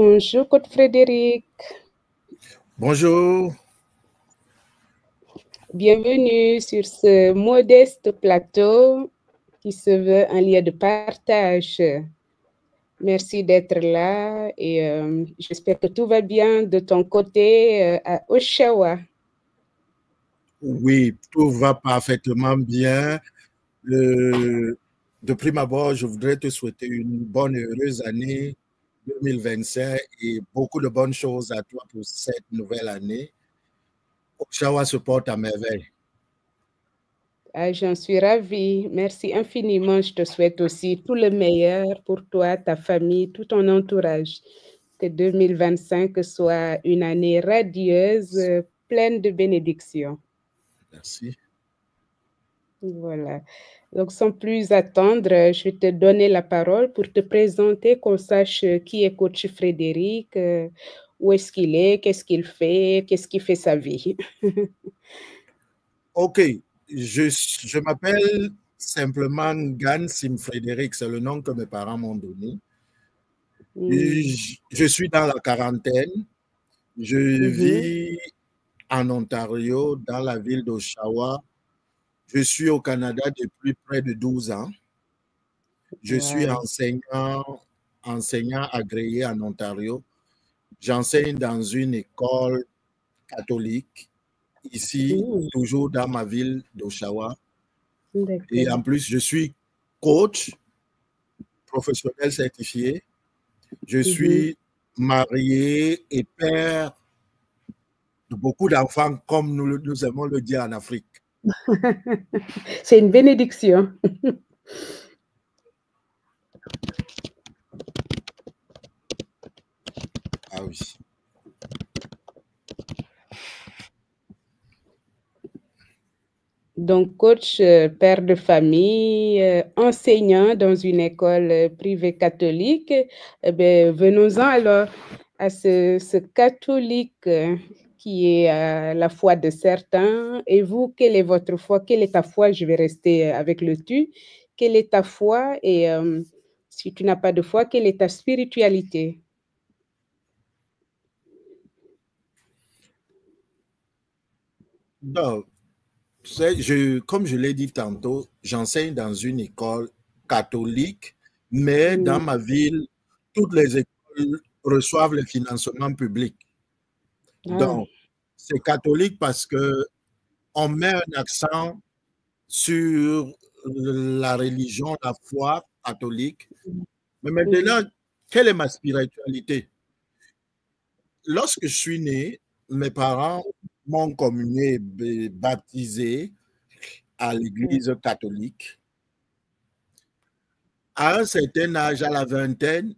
Bonjour, Côte Frédéric. Bonjour. Bienvenue sur ce modeste plateau qui se veut un lieu de partage. Merci d'être là et j'espère que tout va bien de ton côté à Oshawa. Oui, tout va parfaitement bien. De prime abord, je voudrais te souhaiter une bonne et heureuse année 2025 et beaucoup de bonnes choses à toi pour cette nouvelle année. Oshawa se porte à merveille. Ah, j'en suis ravie. Merci infiniment. Je te souhaite aussi tout le meilleur pour toi, ta famille, tout ton entourage. Que 2025 soit une année radieuse, pleine de bénédictions. Merci. Voilà. Donc, sans plus attendre, je vais te donner la parole pour te présenter, qu'on sache qui est coach Frédéric, où est-ce qu'il est, qu'est-ce qu'il fait, qu'est-ce qui fait sa vie. Ok, je m'appelle simplement Gan Sim Frédéric, c'est le nom que mes parents m'ont donné. Je suis dans la quarantaine. Je vis en Ontario, dans la ville d'Oshawa. Je suis au Canada depuis près de 12 ans. Je suis enseignant agréé en Ontario. J'enseigne dans une école catholique, ici, toujours dans ma ville d'Oshawa. Et en plus, je suis coach professionnel certifié. Je suis marié et père de beaucoup d'enfants, comme nous aimons le dire en Afrique. C'est une bénédiction. Ah oui. Donc, coach, père de famille, enseignant dans une école privée catholique. Eh bien, venons-en alors à ce catholique qui est la foi de certains. Et vous, quelle est votre foi? Quelle est ta foi? Je vais rester avec le tu. Quelle est ta foi? Et si tu n'as pas de foi, quelle est ta spiritualité? Donc, comme je l'ai dit tantôt, j'enseigne dans une école catholique, mais dans ma ville, toutes les écoles reçoivent le financement public. Donc, c'est catholique parce que on met un accent sur la religion, la foi catholique. Mais maintenant, quelle est ma spiritualité? Lorsque je suis né, mes parents m'ont communié et baptisé à l'église catholique. À un certain âge, à la vingtaine,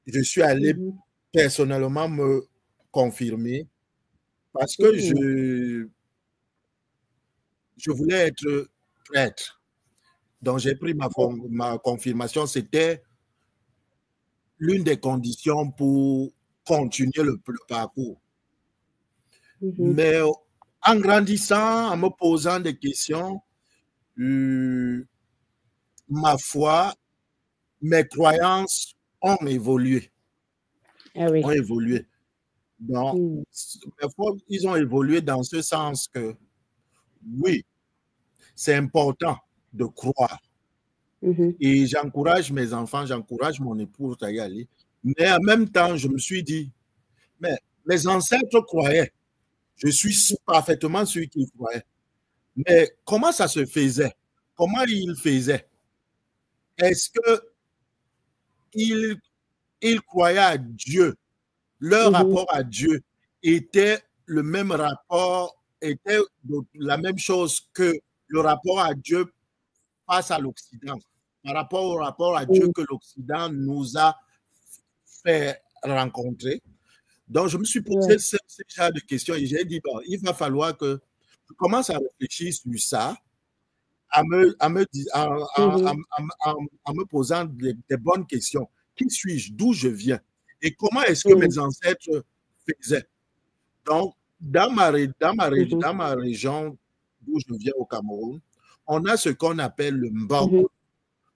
je suis allé personnellement me confirmer parce que je voulais être prêtre. Donc, j'ai pris ma confirmation. C'était l'une des conditions pour continuer le parcours. Mais en grandissant, en me posant des questions, ma foi, mes croyances ont évolué. Ont évolué. Donc, ils ont évolué dans ce sens que, oui, c'est important de croire. Et j'encourage mes enfants, j'encourage mon épouse à y aller. Mais en même temps, je me suis dit, mais mes ancêtres croyaient. Je suis parfaitement sûr qu'ils croyaient. Mais comment ça se faisait? Comment ils faisaient? Est-ce qu'ils croyaient à Dieu? Leur rapport à Dieu était le même rapport, était la même chose que le rapport à Dieu face à l'Occident, par rapport au rapport à Dieu que l'Occident nous a fait rencontrer. Donc, je me suis posé ce genre de questions et j'ai dit, bon, il va falloir que je commence à réfléchir sur ça, en me posant des bonnes questions. Qui suis-je? D'où je viens? Et comment est-ce que mes ancêtres faisaient? Donc, dans ma région d'où je viens au Cameroun, on a ce qu'on appelle le Mbok.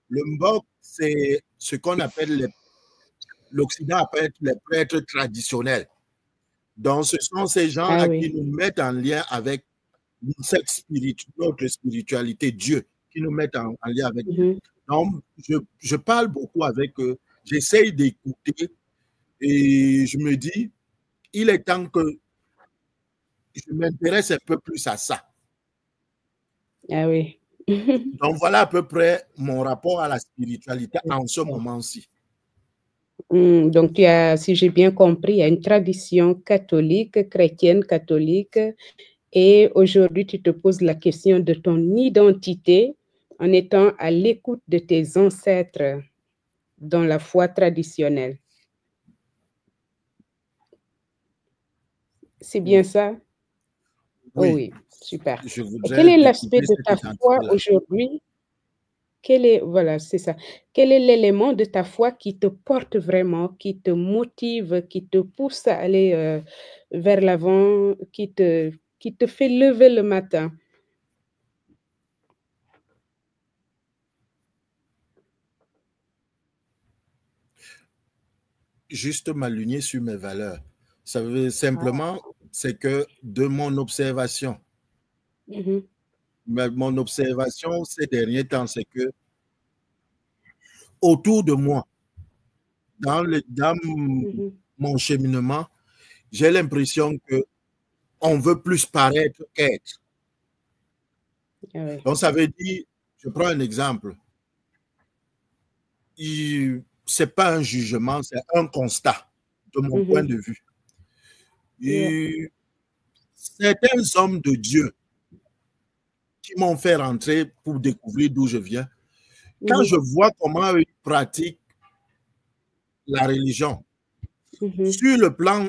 Le Mbok, c'est ce qu'on appelle l'Occident appelle les prêtres traditionnels. Donc, ce sont ces gens-là qui nous mettent en lien avec notre spiritualité, Dieu, qui nous mettent en lien avec Dieu. Donc, je parle beaucoup avec eux, j'essaye d'écouter et je me dis, il est temps que je m'intéresse un peu plus à ça. Ah oui. Donc, voilà à peu près mon rapport à la spiritualité en ce moment-ci. Donc, tu as, si j'ai bien compris, il y a une tradition catholique, chrétienne catholique, et aujourd'hui, tu te poses la question de ton identité en étant à l'écoute de tes ancêtres dans la foi traditionnelle. C'est bien ça? Oui. Oh oui, super. Et quel est l'aspect de ta foi aujourd'hui? Voilà, c'est ça. Quel est l'élément de ta foi qui te porte vraiment, qui te motive, qui te pousse à aller vers l'avant, qui te fait lever le matin? Juste m'aligner sur mes valeurs. Ça veut simplement, c'est que de mon observation, mon observation ces derniers temps, c'est que autour de moi, dans mon cheminement, j'ai l'impression que on veut plus paraître qu'être. Donc, ça veut dire, je prends un exemple, c'est pas un jugement, c'est un constat de mon point de vue. Certains hommes de Dieu qui m'ont fait rentrer pour découvrir d'où je viens, quand je vois comment ils pratiquent la religion, sur le plan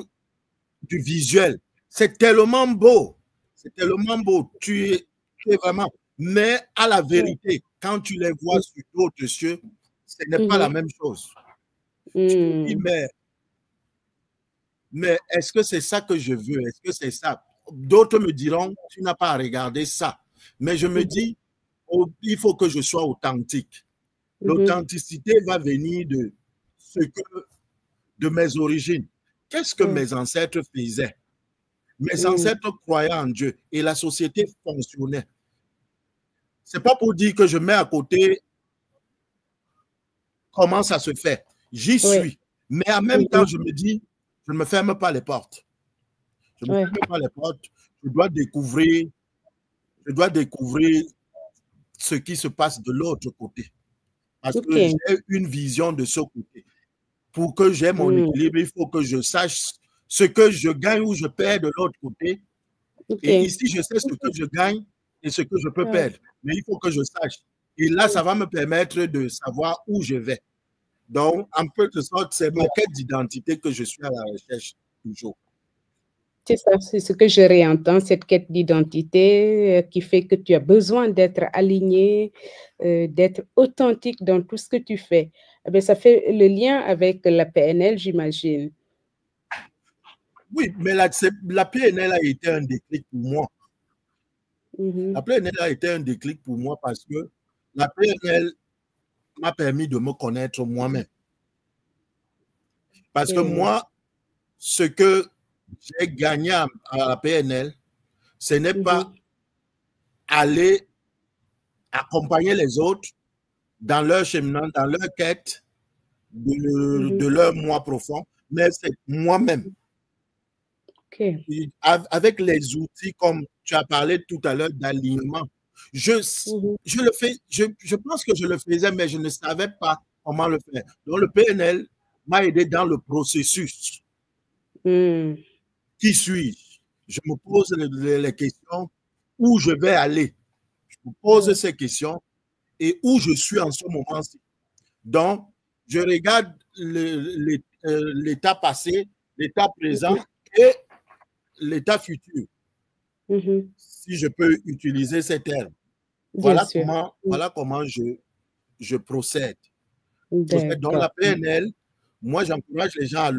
du visuel, c'est tellement beau. C'est tellement beau. Tu es vraiment. Mais à la vérité, quand tu les vois sur d'autres cieux, ce n'est pas la même chose. Je me dis, mais est-ce que c'est ça que je veux? Est-ce que c'est ça? D'autres me diront, tu n'as pas à regarder ça. Mais je me dis, oh, il faut que je sois authentique. L'authenticité va venir de mes origines. Qu'est-ce que mes ancêtres faisaient? Mes ancêtres croyaient en Dieu et la société fonctionnait. C'est pas pour dire que je mets à côté comment ça se fait. J'y suis. Mais en même temps, je me dis, je ne me ferme pas les portes. Je ne me ferme pas les portes. Je dois découvrir ce qui se passe de l'autre côté. Parce que j'ai une vision de ce côté. Pour que j'aie mon équilibre, il faut que je sache ce que je gagne ou je perds de l'autre côté. Et ici, je sais ce que je gagne et ce que je peux perdre. Mais il faut que je sache. Et là, ça va me permettre de savoir où je vais. Donc, en quelque sorte, c'est ma quête d'identité que je suis à la recherche toujours. C'est ça, c'est ce que je réentends, cette quête d'identité qui fait que tu as besoin d'être aligné, d'être authentique dans tout ce que tu fais. Eh bien, ça fait le lien avec la PNL, j'imagine. Oui, mais la PNL a été un déclic pour moi. La PNL a été un déclic pour moi parce que la PNL m'a permis de me connaître moi-même. Parce que moi, ce que j'ai gagné à la PNL, ce n'est pas aller accompagner les autres dans leur cheminement, dans leur quête de leur moi profond, mais c'est moi-même. Avec les outils, comme tu as parlé tout à l'heure d'alignement, je le fais, je pense que je le faisais, mais je ne savais pas comment le faire. Donc, le PNL m'a aidé dans le processus. Qui suis-je? Je me pose les questions, où je vais aller. Je me pose ces questions et où je suis en ce moment-ci. Donc, je regarde l'état passé, l'état présent et l'état futur. Si je peux utiliser ces termes. Voilà comment je procède. Donc, la PNL, moi, j'encourage les gens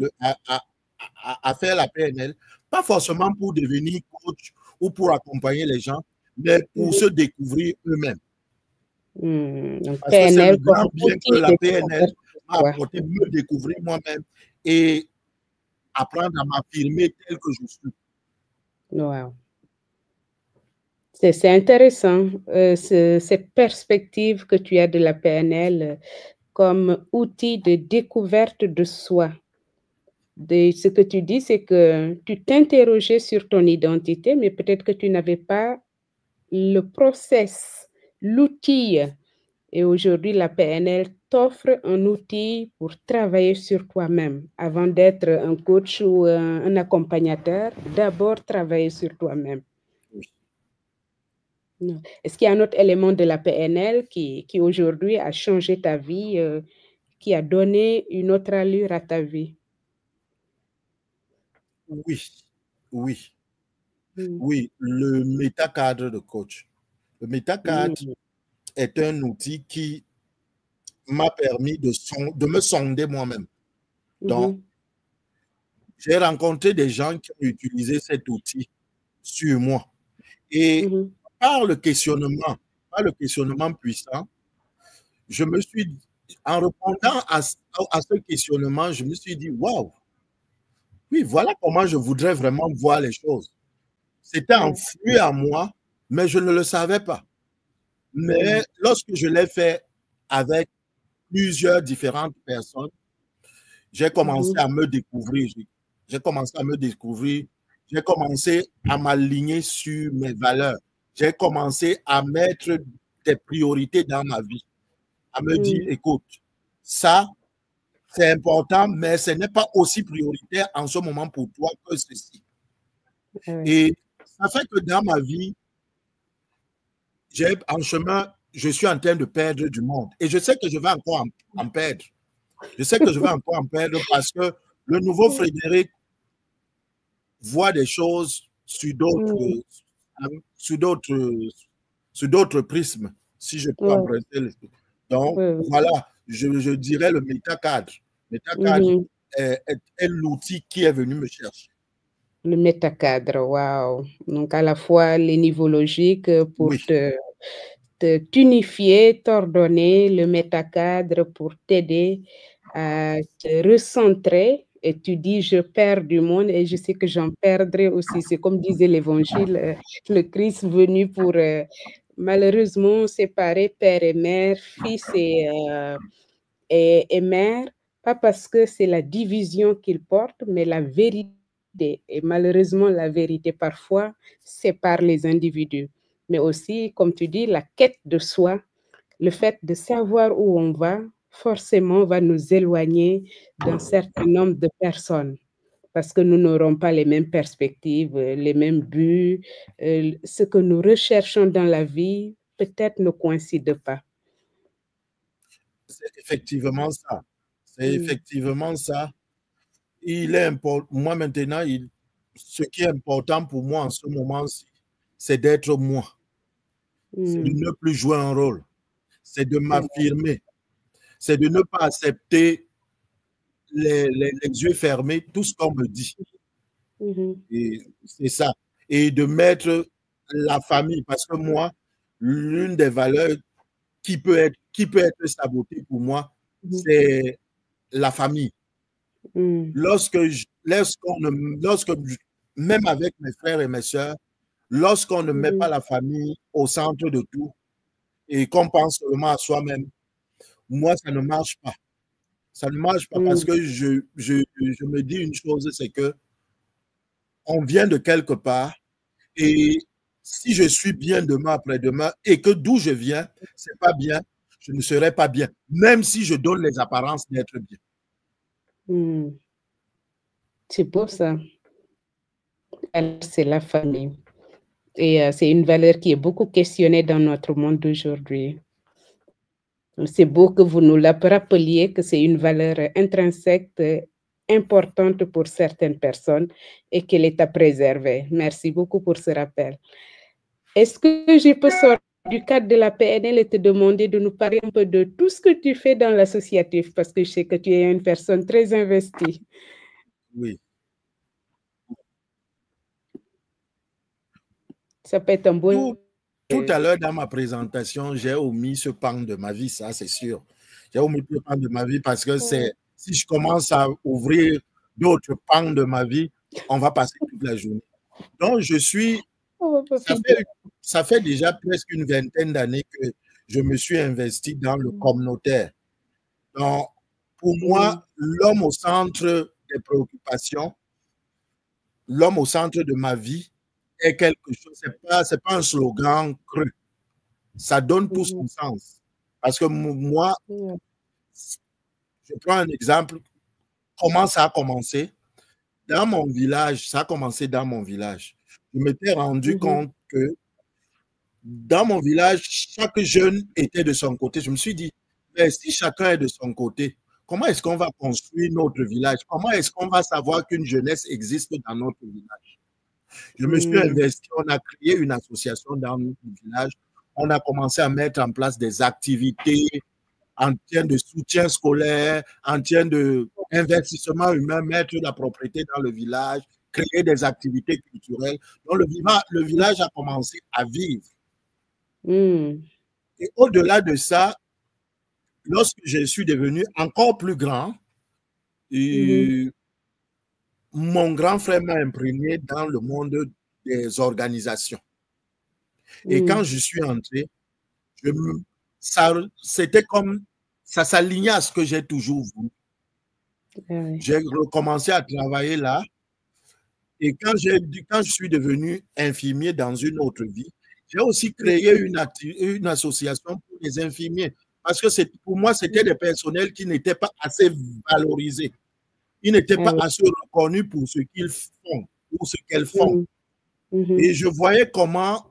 à faire la PNL, pas forcément pour devenir coach ou pour accompagner les gens, mais pour se découvrir eux-mêmes. Parce que c'est le grand bien que la PNL apporté me découvrir moi-même et apprendre à m'affirmer tel que je suis. Wow. C'est intéressant, cette perspective que tu as de la PNL comme outil de découverte de soi. Ce que tu dis, c'est que tu t'interrogeais sur ton identité, mais peut-être que tu n'avais pas le process, l'outil. Et aujourd'hui, la PNL t'offre un outil pour travailler sur toi-même. Avant d'être un coach ou un accompagnateur, d'abord travailler sur toi-même. Est-ce qu'il y a un autre élément de la PNL qui aujourd'hui a changé ta vie, qui a donné une autre allure à ta vie? Oui, le métacadre de coach. Le métacadre est un outil qui m'a permis de me sonder moi-même. Donc, j'ai rencontré des gens qui ont utilisé cet outil sur moi. Et par le questionnement puissant, je me suis, en répondant à ce questionnement, je me suis dit, waouh, oui, voilà comment je voudrais vraiment voir les choses. C'était enfoui à moi, mais je ne le savais pas. Mais lorsque je l'ai fait avec plusieurs différentes personnes, j'ai commencé à me découvrir. J'ai commencé à me découvrir. J'ai commencé à m'aligner sur mes valeurs. J'ai commencé à mettre des priorités dans ma vie. À me dire, écoute, ça, c'est important, mais ce n'est pas aussi prioritaire en ce moment pour toi que ceci. Et ça fait que dans ma vie, en chemin, je suis en train de perdre du monde. Et je sais que je vais encore en perdre. Je sais que je vais encore en perdre parce que le nouveau Frédéric voit des choses sur d'autres prismes, si je peux emprunter. Donc, voilà, je dirais le métacadre. Le métacadre est l'outil qui est venu me chercher. Le métacadre, wow. Donc, à la fois les niveaux logiques pour t'unifier, t'ordonner, le métacadre pour t'aider à te recentrer. Et tu dis, je perds du monde et je sais que j'en perdrai aussi. C'est comme disait l'Évangile, le Christ venu pour malheureusement séparer père et mère, fils et mère, pas parce que c'est la division qu'il porte, mais la vérité. Et malheureusement, la vérité parfois sépare les individus. Mais aussi, comme tu dis, la quête de soi, le fait de savoir où on va, forcément va nous éloigner d'un certain nombre de personnes parce que nous n'aurons pas les mêmes perspectives, les mêmes buts. Ce que nous recherchons dans la vie peut-être ne coïncide pas. C'est effectivement ça. C'est effectivement ça. Il est important. Moi, maintenant, ce qui est important pour moi en ce moment-ci, c'est d'être moi. C'est de ne plus jouer un rôle. C'est de m'affirmer. C'est de ne pas accepter les yeux fermés tout ce qu'on me dit. Et c'est ça. Et de mettre la famille. Parce que moi, l'une des valeurs qui peut être sabotée pour moi, c'est la famille. Lorsque, même avec mes frères et mes sœurs, lorsqu'on ne met pas la famille au centre de tout et qu'on pense seulement à soi-même, moi, ça ne marche pas. Ça ne marche pas parce que je me dis une chose, c'est que on vient de quelque part et si je suis bien demain après-demain et que d'où je viens, c'est pas bien, je ne serai pas bien, même si je donne les apparences d'être bien. C'est beau ça. C'est la famille. Et c'est une valeur qui est beaucoup questionnée dans notre monde d'aujourd'hui. C'est beau que vous nous la rappeliez, que c'est une valeur intrinsèque importante pour certaines personnes et qu'elle est à préserver. Merci beaucoup pour ce rappel. Est-ce que je peux sortir du cadre de la PNL et te demander de nous parler un peu de tout ce que tu fais dans l'associatif, parce que je sais que tu es une personne très investie. Oui. Ça peut être un beau... Tout à l'heure, dans ma présentation, j'ai omis ce pan de ma vie, ça c'est sûr. J'ai omis deux pans de ma vie parce que si je commence à ouvrir d'autres pans de ma vie, on va passer toute la journée. Donc, ça fait déjà presque une vingtaine d'années que je me suis investi dans le communautaire. Donc, pour moi, l'homme au centre des préoccupations, l'homme au centre de ma vie est quelque chose, c'est pas un slogan cru. Ça donne tout son sens. Parce que moi, je prends un exemple. Comment ça a commencé? Dans mon village, ça a commencé dans mon village. Je m'étais rendu compte que dans mon village, chaque jeune était de son côté. Je me suis dit, mais si chacun est de son côté, comment est-ce qu'on va construire notre village? Comment est-ce qu'on va savoir qu'une jeunesse existe dans notre village? Je me suis investi, on a créé une association dans notre village. On a commencé à mettre en place des activités en termes de soutien scolaire, en termes d'investissement humain, mettre la propriété dans le village, créer des activités culturelles. Donc, le village a commencé à vivre. Et au-delà de ça, lorsque je suis devenu encore plus grand, mon grand frère m'a imprégné dans le monde des organisations. Et quand je suis entré, c'était comme ça s'alignait à ce que j'ai toujours voulu. J'ai recommencé à travailler là. Et quand je suis devenu infirmier dans une autre vie, j'ai aussi créé une association pour les infirmiers. Parce que pour moi, c'était des personnels qui n'étaient pas assez valorisés. Ils n'étaient pas assez reconnus pour ce qu'ils font ou ce qu'elles font. Et je voyais comment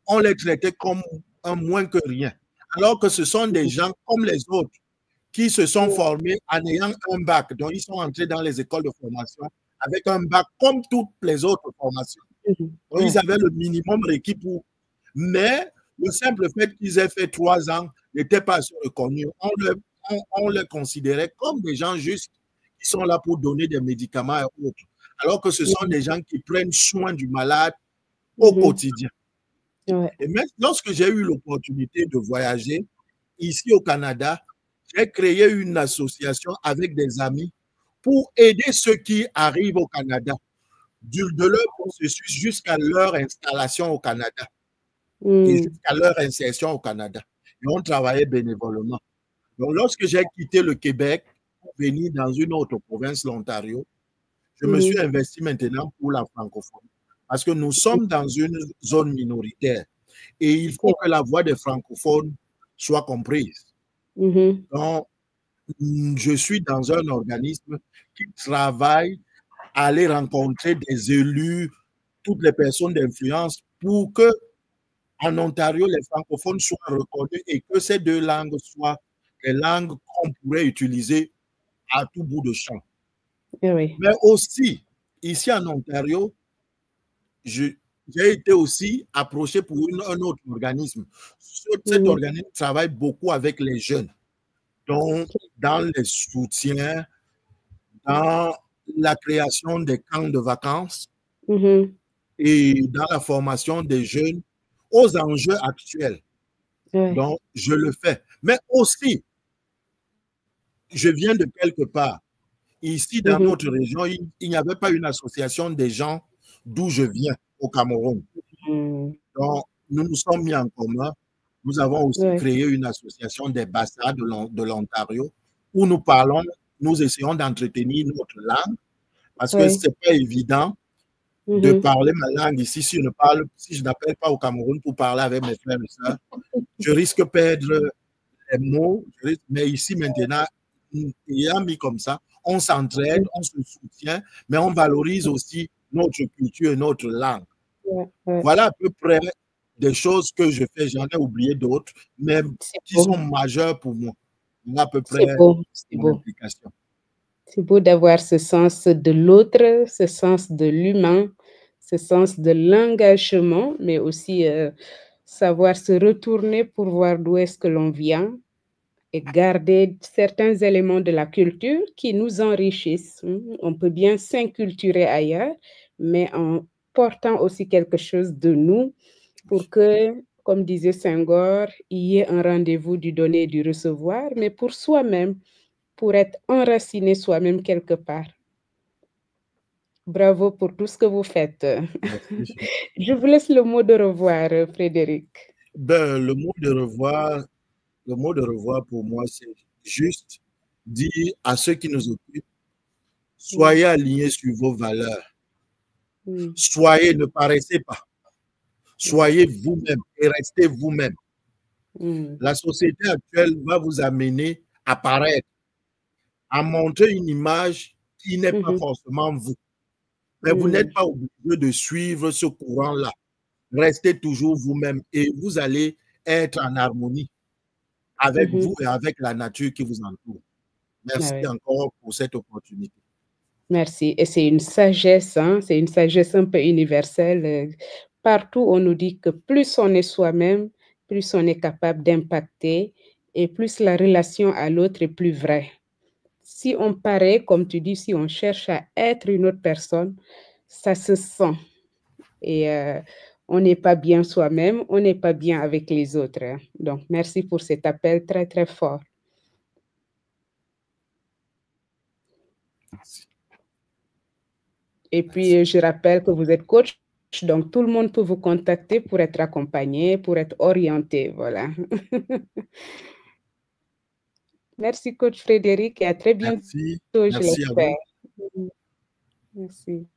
on les traitait comme un moins que rien. Alors que ce sont des gens comme les autres qui se sont formés en ayant un bac. Donc, ils sont entrés dans les écoles de formation avec un bac comme toutes les autres formations. Donc, ils avaient le minimum requis pour. Mais le simple fait qu'ils aient fait 3 ans n'était pas assez reconnu. On les considérait comme des gens juste qui sont là pour donner des médicaments et autres. Alors que ce sont des gens qui prennent soin du malade au quotidien. Et même lorsque j'ai eu l'opportunité de voyager ici au Canada, j'ai créé une association avec des amis pour aider ceux qui arrivent au Canada, de leur processus jusqu'à leur installation au Canada et jusqu'à leur insertion au Canada. Et on travaillait bénévolement. Donc, lorsque j'ai quitté le Québec pour venir dans une autre province, l'Ontario, je me suis investi maintenant pour la francophonie. Parce que nous sommes dans une zone minoritaire et il faut que la voix des francophones soit comprise. Donc, je suis dans un organisme qui travaille à aller rencontrer des élus, toutes les personnes d'influence pour que en Ontario, les francophones soient reconnus et que ces 2 langues soient les langues qu'on pourrait utiliser à tout bout de champ. Mais aussi, ici en Ontario, j'ai été aussi approché pour un autre organisme. Cet organisme travaille beaucoup avec les jeunes. Donc, dans les soutiens, dans la création des camps de vacances et dans la formation des jeunes aux enjeux actuels. Donc, je le fais. Mais aussi, je viens de quelque part. Ici, dans notre région, il n'y avait pas une association des gens d'où je viens, au Cameroun. Donc, nous nous sommes mis en commun. Nous avons aussi créé une association des Bassa de l'Ontario où nous parlons, nous essayons d'entretenir notre langue parce que ce n'est pas évident de parler ma langue ici. Si je n'appelle pas au Cameroun pour parler avec mes frères et sœurs, je risque de perdre les mots. Mais ici, maintenant, ayant mis comme ça, on s'entraide, on se soutient, mais on valorise aussi notre culture et notre langue. Voilà à peu près des choses que je fais. J'en ai oublié d'autres, mais qui sont majeures pour moi. Voilà à peu près mon implication. C'est beau d'avoir ce sens de l'autre, ce sens de l'humain, ce sens de l'engagement, mais aussi savoir se retourner pour voir d'où est-ce que l'on vient et garder certains éléments de la culture qui nous enrichissent. On peut bien s'inculturer ailleurs, mais en portant aussi quelque chose de nous pour que comme disait Senghor, il y ait un rendez-vous du donner et du recevoir, mais pour soi-même, pour être enraciné soi-même quelque part. Bravo pour tout ce que vous faites. Merci. Je vous laisse le mot de revoir, Frédéric. Ben, le mot de revoir pour moi, c'est juste dire à ceux qui nous occupent, soyez alignés sur vos valeurs. Soyez, ne paraissez pas. Soyez vous-même et restez vous-même. La société actuelle va vous amener à paraître, à montrer une image qui n'est pas forcément vous. Mais vous n'êtes pas obligé de suivre ce courant-là. Restez toujours vous-même et vous allez être en harmonie avec vous et avec la nature qui vous entoure. Merci encore pour cette opportunité. Merci. Et c'est une sagesse, hein? C'est une sagesse un peu universelle. Partout, on nous dit que plus on est soi-même, plus on est capable d'impacter et plus la relation à l'autre est plus vraie. Si on paraît, comme tu dis, si on cherche à être une autre personne, ça se sent. Et on n'est pas bien soi-même, on n'est pas bien avec les autres. Hein. Donc, merci pour cet appel très, très fort. Merci. Et puis, je rappelle que vous êtes coach, donc tout le monde peut vous contacter pour être accompagné, pour être orienté. Voilà. Merci, coach Frédéric, et à très bientôt, Merci. je Merci à vous. l'espère. Merci.